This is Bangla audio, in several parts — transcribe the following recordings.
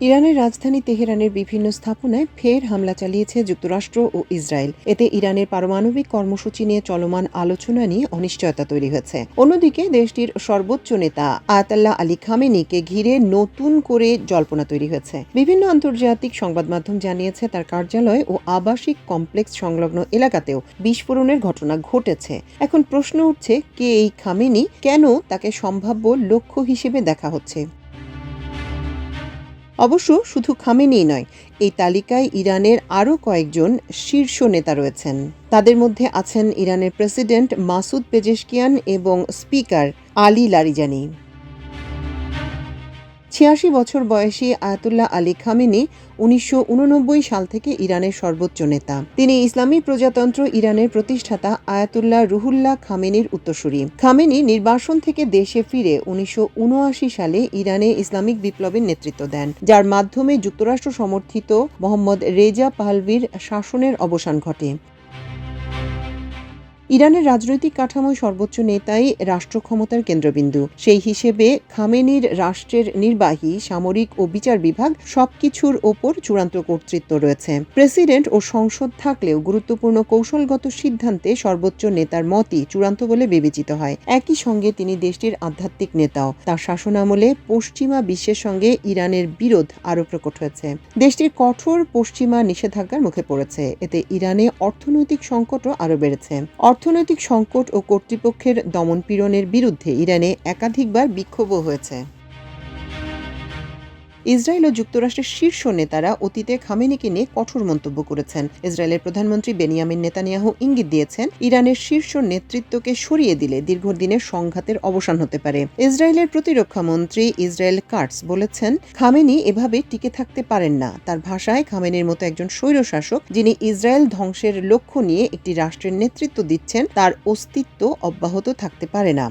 ইরানের রাজধানী তেহরানের বিভিন্ন স্থাপনায় ফের হামলা চালিয়েছে যুক্তরাষ্ট্র ও ইসরায়েল। এতে ইরানের পারমাণবিক কর্মসূচি নিয়ে চলমান আলোচনা নিয়ে অনিশ্চয়তা তৈরি হয়েছে। অন্যদিকে দেশটির সর্বোচ্চ নেতা আয়াতুল্লাহ আলী খামেনিকে ঘিরে নতুন করে জল্পনা তৈরি হয়েছে। বিভিন্ন আন্তর্জাতিক সংবাদ মাধ্যম জানিয়েছে তার কার্যালয় ও আবাসিক কমপ্লেক্স সংলগ্ন এলাকাতেও বিস্ফোরণের ঘটনা ঘটেছে। এখন প্রশ্ন উঠছে, কে এই খামেনি, কেন তাকে সম্ভাব্য লক্ষ্য হিসেবে দেখা হচ্ছে। অবশ্য শুধু খামেনিই নয়, এই তালিকায় ইরানের আরও কয়েকজন শীর্ষ নেতা রয়েছেন। তাদের মধ্যে আছেন ইরানের প্রেসিডেন্ট মাসুদ পেজেশকিয়ান এবং স্পিকার আলী লারিজানি। ৮৬ বছর বয়সী আয়াতুল্লাহ আলী খামেনি ১৯৮৯ সাল থেকে ইরানের সর্বোচ্চ নেতা। তিনি ইসলামী প্রজাতন্ত্র ইরানের প্রতিষ্ঠাতা আয়াতুল্লাহ রুহুল্লাহ খামেনির উত্তরসূরি। খামেনি নির্বাসন থেকে দেশে ফিরে ১৯৭৯ সালে ইরানে ইসলামিক বিপ্লবের নেতৃত্ব দেন, যার মাধ্যমে যুক্তরাষ্ট্র সমর্থিত মোহাম্মদ রেজা পাহলভির শাসনের অবসান ঘটে। ইরানের রাজনৈতিক কাঠামোয় সর্বোচ্চ নেতাই রাষ্ট্র ক্ষমতার কেন্দ্রবিন্দু। সেই হিসেবে খামেনির রাষ্ট্রের নির্বাহী, সামরিক ও বিচার বিভাগ সবকিছুর ওপর চূড়ান্ত কর্তৃত্ব রয়েছে। প্রেসিডেন্ট ও সংসদ থাকলেও গুরুত্বপূর্ণ কৌশলগত সিদ্ধান্তে সর্বোচ্চ নেতার মতই চূড়ান্ত বলে বিবেচিত হয়। একই সঙ্গে তিনি দেশটির আধ্যাত্মিক নেতাও। তার শাসনামলে পশ্চিমা বিশ্বের সঙ্গে ইরানের বিরোধ আরও প্রকট হয়েছে। দেশটির কঠোর পশ্চিমা নিষেধাজ্ঞার মুখে পড়েছে। এতে ইরানে অর্থনৈতিক সংকটও আরও বেড়েছে। অর্থনৈতিক সংকট ও কর্তৃপক্ষের দমনপীড়নের বিরুদ্ধে ইরানে একাধিকবার বিক্ষোভও হয়েছে। ইসরায়েল ও যুক্তরাষ্ট্রের শীর্ষ নেতারা অতীতে খামেনিকে নিয়ে কঠোর মন্তব্য করেছেন। ইসরায়েলের প্রধানমন্ত্রী বেনিয়ামিন নেতানিয়াহু ইঙ্গিত দিয়েছেন, ইরানের শীর্ষ নেতৃত্বকে সরিয়ে দিলে দীর্ঘদিনের সংঘাতের অবসান হতে পারে। ইসরায়েলের প্রতিরক্ষা মন্ত্রী ইসরায়েল কাটস বলেছেন, খামেনি এভাবে টিকে থাকতে পারেন না। তার ভাষায়, খামেনির মতো একজন স্বৈরশাসক যিনি ইসরায়েল ধ্বংসের লক্ষ্য নিয়ে একটি রাষ্ট্রের নেতৃত্ব দিচ্ছেন, তার অস্তিত্ব অব্যাহত থাকতে পারে না।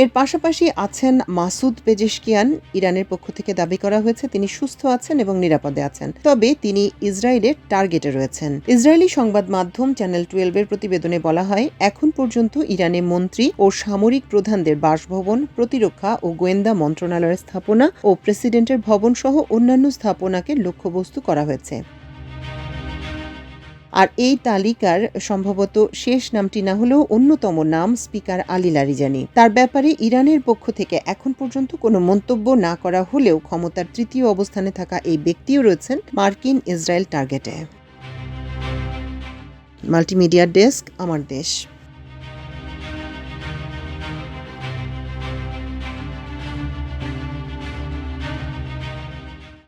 এর পাশাপাশি আছেন মাসুদ পেজেশকিয়ান। ইরানের পক্ষ থেকে দাবি করা হয়েছে তিনি সুস্থ আছেন এবং নিরাপদে আছেন, তবে তিনি ইসরায়েলের টার্গেটে রয়েছেন। ইসরায়েলি সংবাদ মাধ্যম চ্যানেল 12-এর প্রতিবেদনে বলা হয়, এখন পর্যন্ত ইরানে মন্ত্রী ও সামরিক প্রধানদের বাসভবন, প্রতিরক্ষা ও গোয়েন্দা মন্ত্রণালয়ের স্থাপনা ও প্রেসিডেন্টের ভবন সহ অন্যান্য স্থাপনাকে লক্ষ্যবস্তু করা হয়েছে। আর এই তালিকার সম্ভবত শেষ নামটি না হলেও অন্যতম নাম স্পিকার আলী লারিজানি। তার ব্যাপারে ইরানের পক্ষ থেকে এখন পর্যন্ত কোনো মন্তব্য না করা হলেও ক্ষমতার তৃতীয় অবস্থানে থাকা এই ব্যক্তিও রয়েছেন মার্কিন ইসরায়েল টার্গেটে। মাল্টিমিডিয়া ডেস্ক, আমার দেশ।